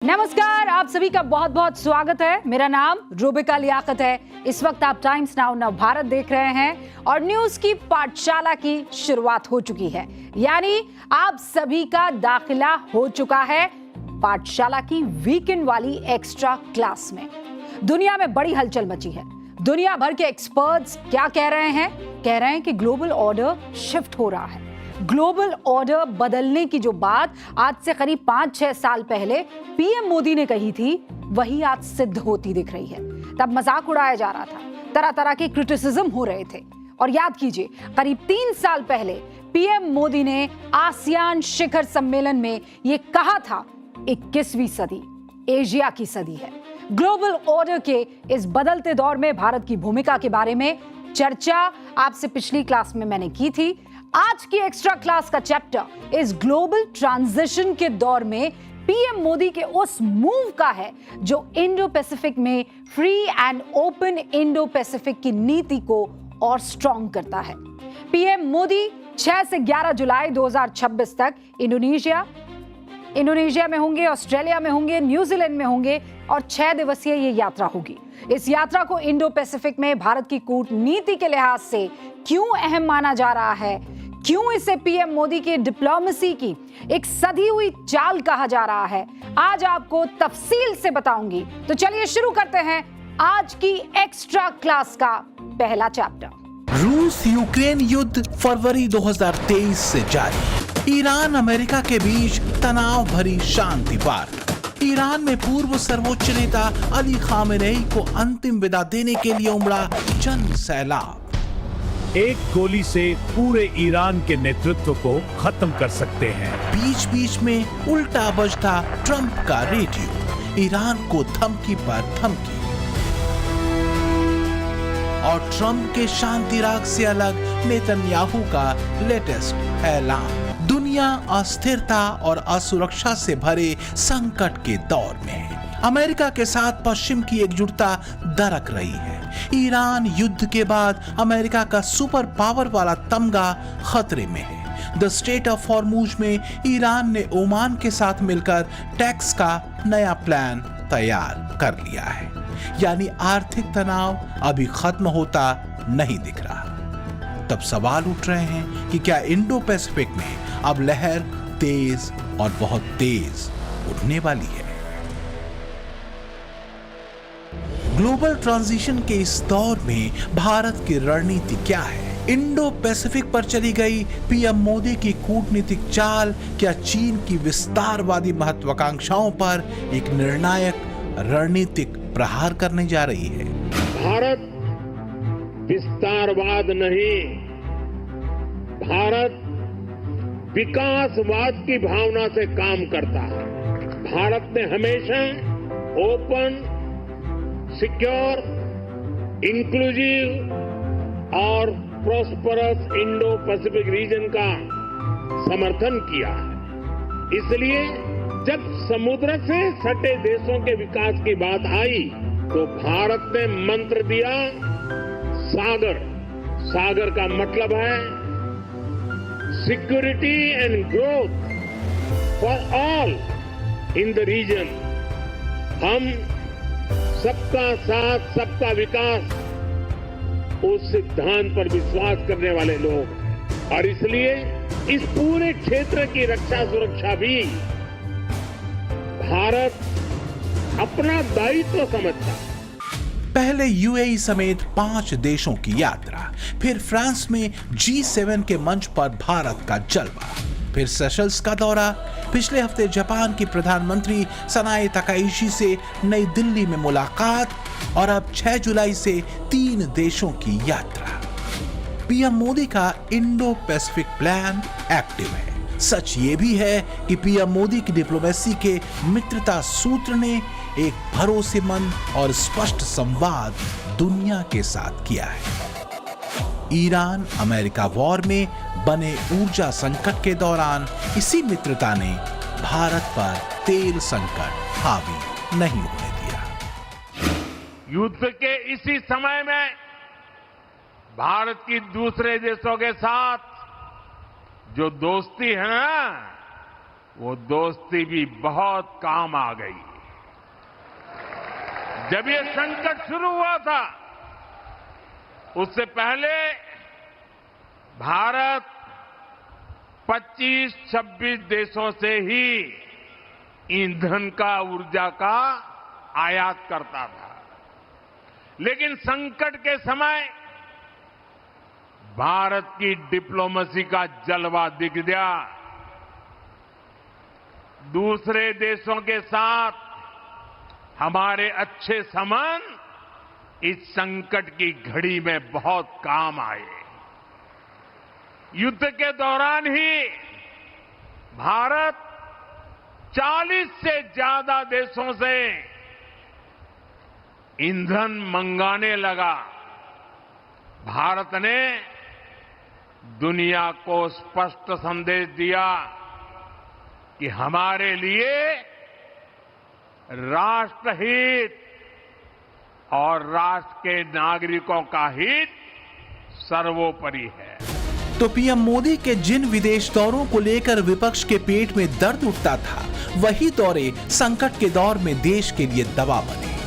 नमस्कार, आप सभी का बहुत बहुत स्वागत है। मेरा नाम रूबिका लियाकत है। इस वक्त आप टाइम्स नाउ नव भारत देख रहे हैं और न्यूज की पाठशाला की शुरुआत हो चुकी है, यानी आप सभी का दाखिला हो चुका है पाठशाला की वीकेंड वाली एक्स्ट्रा क्लास में। दुनिया में बड़ी हलचल मची है। दुनिया भर के एक्सपर्ट्स क्या कह रहे हैं? कह रहे हैं कि ग्लोबल ऑर्डर शिफ्ट हो रहा है। ग्लोबल ऑर्डर बदलने की जो बात आज से करीब 5-6 साल पहले पीएम मोदी ने कही थी, वही आज सिद्ध होती दिख रही है। तब मजाक उड़ाया जा रहा था, तरह तरह के क्रिटिसिज्म हो रहे थे। और याद कीजिए, करीब 3 साल पहले पीएम मोदी ने आसियान शिखर सम्मेलन में यह कहा था, 21वीं सदी एशिया की सदी है। ग्लोबल ऑर्डर के इस बदलते दौर में भारत की भूमिका के बारे में चर्चा आपसे पिछली क्लास में मैंने की थी। आज की एक्स्ट्रा क्लास का चैप्टर इस ग्लोबल ट्रांजिशन के दौर में पीएम मोदी के उस मूव का है जो इंडो पैसिफिक में free and open Indo Pacific की नीति को और स्ट्रॉन्ग करता है। पीएम मोदी 6 से 11 जुलाई 2026 तक इंडोनेशिया में होंगे, ऑस्ट्रेलिया में होंगे, न्यूजीलैंड में होंगे और 6 दिवसीय ये यात्रा होगी। इस यात्रा को इंडो पैसिफिक में भारत की कूटनीति के लिहाज से क्यों अहम माना जा रहा है, क्यों इसे पीएम मोदी की डिप्लोमेसी की एक सधी हुई चाल कहा जा रहा है, आज आपको तफसील से बताऊंगी। तो चलिए शुरू करते हैं आज की एक्स्ट्रा क्लास का पहला चैप्टर। रूस यूक्रेन युद्ध फरवरी 2023 से जारी। ईरान अमेरिका के बीच तनाव भरी शांति वार्ता। ईरान में पूर्व सर्वोच्च नेता अली खामेनेई को अंतिम विदा देने के लिए उमड़ा जन सैलाब। एक गोली से पूरे ईरान के नेतृत्व को खत्म कर सकते हैं। बीच बीच में उल्टा बजता ट्रंप का रेडियो, ईरान को धमकी पर धमकी। और ट्रंप के शांति राग से अलग नेतन्याहू का लेटेस्ट ऐलान। दुनिया अस्थिरता और असुरक्षा से भरे संकट के दौर में है। अमेरिका के साथ पश्चिम की एकजुटता दरक रही है। ईरान युद्ध के बाद अमेरिका का सुपर पावर वाला तमगा खतरे में है। द स्ट्रेट ऑफ हॉर्मुज में ईरान ने ओमान के साथ मिलकर टैक्स का नया प्लान तैयार कर लिया है। यानी आर्थिक तनाव अभी खत्म होता नहीं दिख रहा। तब सवाल उठ रहे हैं कि क्या इंडो पैसिफिक में अब लहर तेज और बहुत तेज उठने वाली है। ग्लोबल ट्रांजिशन के इस दौर में भारत की रणनीति क्या है? इंडो पैसिफिक पर चली गई पीएम मोदी की कूटनीतिक चाल क्या चीन की विस्तारवादी महत्वाकांक्षाओं पर एक निर्णायक रणनीतिक प्रहार करने जा रही है? भारत विस्तारवाद नहीं, भारत विकासवाद की भावना से काम करता है। भारत ने हमेशा ओपन, सिक्योर, इंक्लूसिव और प्रॉस्परस इंडो पैसिफिक रीजन का समर्थन किया है। इसलिए जब समुद्र से सटे देशों के विकास की बात आई तो भारत ने मंत्र दिया सागर। सागर का मतलब है security and growth for all in the region. हम सबका साथ सबका विकास उस सिद्धांत पर विश्वास करने वाले लोग हैं और इसलिए इस पूरे क्षेत्र की रक्षा सुरक्षा भी भारत अपना दायित्व समझता है। पहले यूएई समेत 5 देशों की यात्रा, फिर फ्रांस में G7 के मंच पर भारत का जलवा, फिर सेशल्स का दौरा, पिछले हफ्ते जापान की प्रधानमंत्री सनाए तकाइशी से नई दिल्ली में मुलाकात और अब 6 जुलाई से 3 देशों की यात्रा। पीएम मोदी का इंडो पैसिफिक प्लान एक्टिव है। सच ये भी है कि पीएम मोदी की डिप्लोमेसी के मित्रता सूत्र ने एक भरोसेमंद और स्पष्ट संवाद दुनिया के साथ किया है। ईरान अमेरिका वॉर में बने ऊर्जा संकट के दौरान इसी मित्रता ने भारत पर तेल संकट हावी नहीं होने दिया। युद्ध के इसी समय में भारत की दूसरे देशों के साथ जो दोस्ती है ना, वो दोस्ती भी बहुत काम आ गई। जब ये संकट शुरू हुआ था उससे पहले भारत 25-26 देशों से ही ईंधन का, ऊर्जा का आयात करता था। लेकिन संकट के समय भारत की डिप्लोमेसी का जलवा दिख गया। दूसरे देशों के साथ हमारे अच्छे संबंध इस संकट की घड़ी में बहुत काम आए। युद्ध के दौरान ही भारत 40 से ज्यादा देशों से ईंधन मंगाने लगा। भारत ने दुनिया को स्पष्ट संदेश दिया कि हमारे लिए राष्ट्रहित और राष्ट्र के नागरिकों का हित सर्वोपरि है। तो पीएम मोदी के जिन विदेश दौरों को लेकर विपक्ष के पेट में दर्द उठता था, वही दौरे संकट के दौर में देश के लिए दवा बने।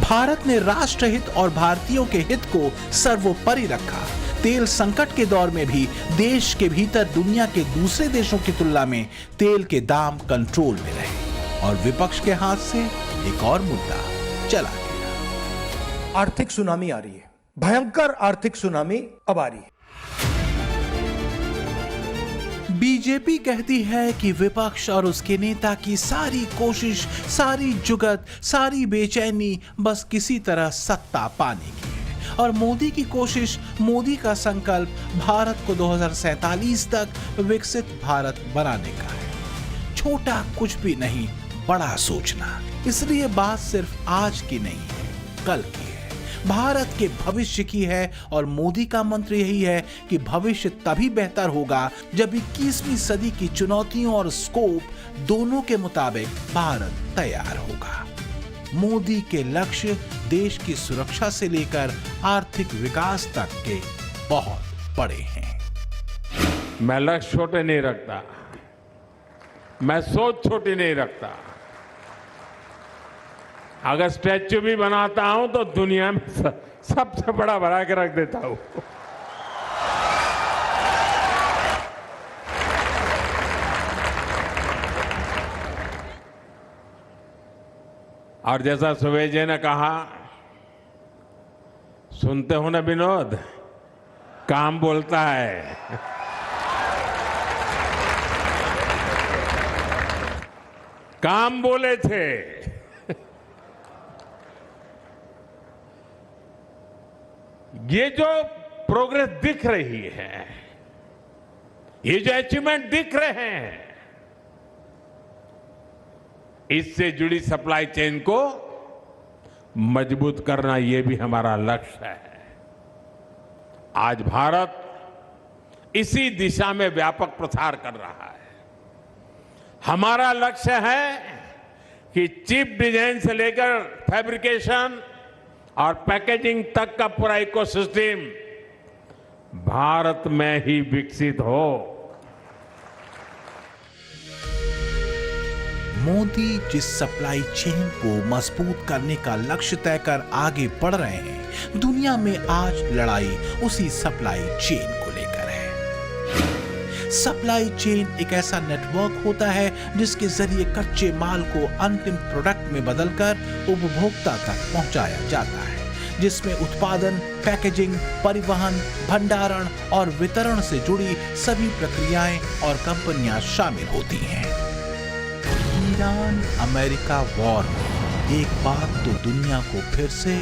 भारत ने राष्ट्रहित और भारतीयों के हित को सर्वोपरि रखा। तेल संकट के दौर में भी देश के भीतर दुनिया के दूसरे देशों की तुलना में तेल के दाम कंट्रोल में रहे और विपक्ष के हाथ से एक और मुद्दा चला गया। आर्थिक सुनामी आ रही है, भयंकर आर्थिक सुनामी अब आ रही है। बीजेपी कहती है कि विपक्ष और उसके नेता की सारी कोशिश, सारी जुगत, सारी बेचैनी बस किसी तरह सत्ता पाने की है और मोदी की कोशिश, मोदी का संकल्प भारत को 2047 तक विकसित भारत बनाने का है। छोटा कुछ भी नहीं, बड़ा सोचना। इसलिए बात सिर्फ आज की नहीं है, कल की है, भारत के भविष्य की है और मोदी का मंत्र यही है कि भविष्य तभी बेहतर होगा जब 21वीं सदी की चुनौतियों और स्कोप दोनों के मुताबिक भारत तैयार होगा। मोदी के लक्ष्य देश की सुरक्षा से लेकर आर्थिक विकास तक के बहुत बड़े हैं। मैं लक्ष्य छोटे नहीं रखता, मैं सोच छोटी नहीं रखता। अगर स्टैच्यू भी बनाता हूं तो दुनिया में सबसे बड़ा बना के रख देता हूं। और जैसा सुवेश जी ने कहा, सुनते हो ना विनोद, काम बोलता है। काम बोले थे। ये जो प्रोग्रेस दिख रही है, ये जो अचीवमेंट दिख रहे हैं, इससे जुड़ी सप्लाई चेन को मजबूत करना, ये भी हमारा लक्ष्य है। आज भारत इसी दिशा में व्यापक प्रसार कर रहा है। हमारा लक्ष्य है कि चिप डिजाइन से लेकर फैब्रिकेशन और पैकेजिंग तक का पूरा इकोसिस्टम भारत में ही विकसित हो। मोदी जिस सप्लाई चेन को मजबूत करने का लक्ष्य तय कर आगे बढ़ रहे हैं, दुनिया में आज लड़ाई उसी सप्लाई चेन को लेकर है। सप्लाई चेन एक ऐसा नेटवर्क होता है जिसके जरिए कच्चे माल को अंतिम प्रोडक्ट में बदलकर उपभोक्ता तक पहुंचाया जाता है, जिसमें उत्पादन, पैकेजिंग, परिवहन, भंडारण और वितरण से जुड़ी सभी प्रक्रियाएं और कंपनियां शामिल होती हैं। ईरान अमेरिका वॉर में एक बात तो दुनिया को फिर से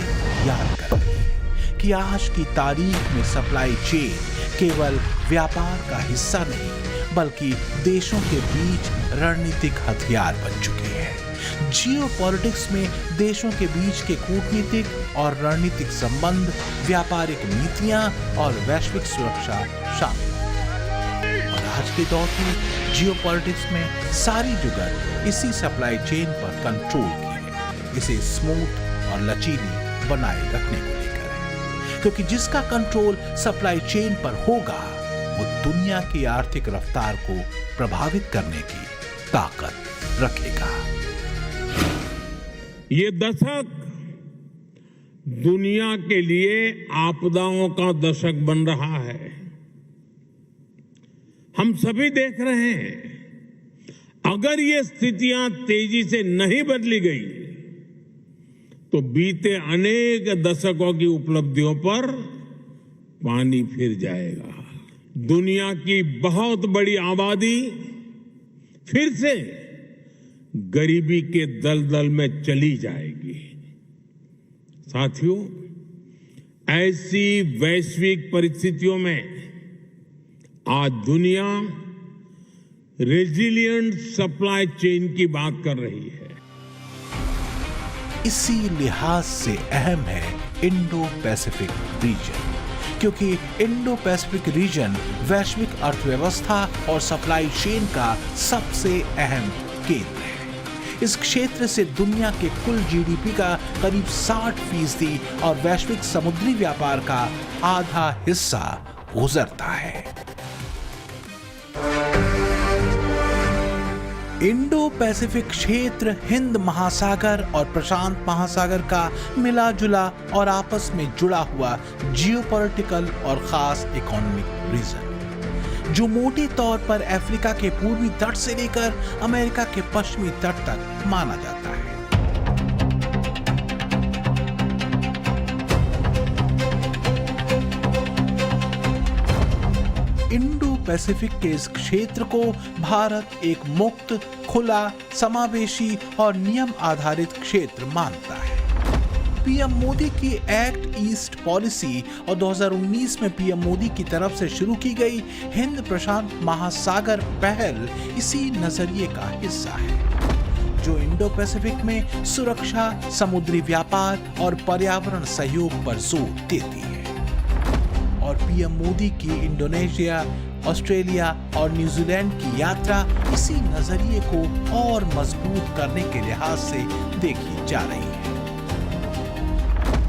याद कर रही है कि आज की तारीख में सप्लाई चेन केवल व्यापार का हिस्सा नहीं, बल्कि देशों के बीच रणनीतिक हथियार बन चुकी है। जियोपॉलिटिक्स में देशों के बीच के कूटनीतिक और रणनीतिक संबंध, व्यापारिक नीतियां और वैश्विक सुरक्षा शामिल हैं। और आज के दौर की जियोपॉलिटिक्स में सारी जुगत इसी सप्लाई चेन पर कंट्रोल की है, इसे स्मूथ और लचीली बनाए रखने को लेकर है, क्योंकि जिसका कंट्रोल सप्लाई चेन पर होगा वो दुनिया की आर्थिक रफ्तार को प्रभावित करने की ताकत रखेगा। ये दशक दुनिया के लिए आपदाओं का दशक बन रहा है। हम सभी देख रहे हैं, अगर ये स्थितियां तेजी से नहीं बदली गई तो बीते अनेक दशकों की उपलब्धियों पर पानी फिर जाएगा। दुनिया की बहुत बड़ी आबादी फिर से गरीबी के दलदल में चली जाएगी। साथियों, ऐसी वैश्विक परिस्थितियों में आज दुनिया रेजिलिएंट सप्लाई चेन की बात कर रही है। इसी लिहाज से अहम है इंडो पैसिफिक रीजन, क्योंकि इंडो पैसिफिक रीजन वैश्विक अर्थव्यवस्था और सप्लाई चेन का सबसे अहम केंद्र है। इस क्षेत्र से दुनिया के कुल जीडीपी का करीब 60% और वैश्विक समुद्री व्यापार का आधा हिस्सा गुजरता है। इंडो पैसिफिक क्षेत्र हिंद महासागर और प्रशांत महासागर का मिला जुला और आपस में जुड़ा हुआ जियोपॉलिटिकल और खास इकोनॉमिक रीजन, जो मोटे तौर पर अफ्रीका के पूर्वी तट से लेकर अमेरिका के पश्चिमी तट तक माना जाता है। इंडो पैसिफिक के इस क्षेत्र को भारत एक मुक्त, खुला, समावेशी और नियम आधारित क्षेत्र मानता है। पीएम मोदी की एक्ट ईस्ट पॉलिसी और 2019 में पीएम मोदी की तरफ से शुरू की गई हिंद प्रशांत महासागर पहल इसी नजरिए का हिस्सा है, जो इंडो पैसिफिक में सुरक्षा, समुद्री व्यापार और पर्यावरण सहयोग पर जोर देती है। और पीएम मोदी की इंडोनेशिया, ऑस्ट्रेलिया और न्यूजीलैंड की यात्रा इसी नजरिए को और मजबूत करने के लिहाज से देखी जा रही है।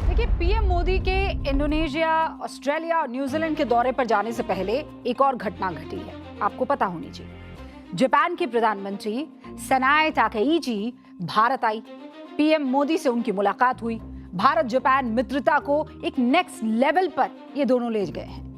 देखिए, पीएम मोदी के इंडोनेशिया, ऑस्ट्रेलिया और न्यूजीलैंड के दौरे पर जाने से पहले एक और घटना घटी है, आपको पता होनी चाहिए। जापान की प्रधानमंत्री सनाए ताकेईची भारत आई। पीएम मोदी से उनकी मुलाकात हुई। भारत जापान मित्रता को एक नेक्स्ट लेवल पर ये दोनों ले गए हैं।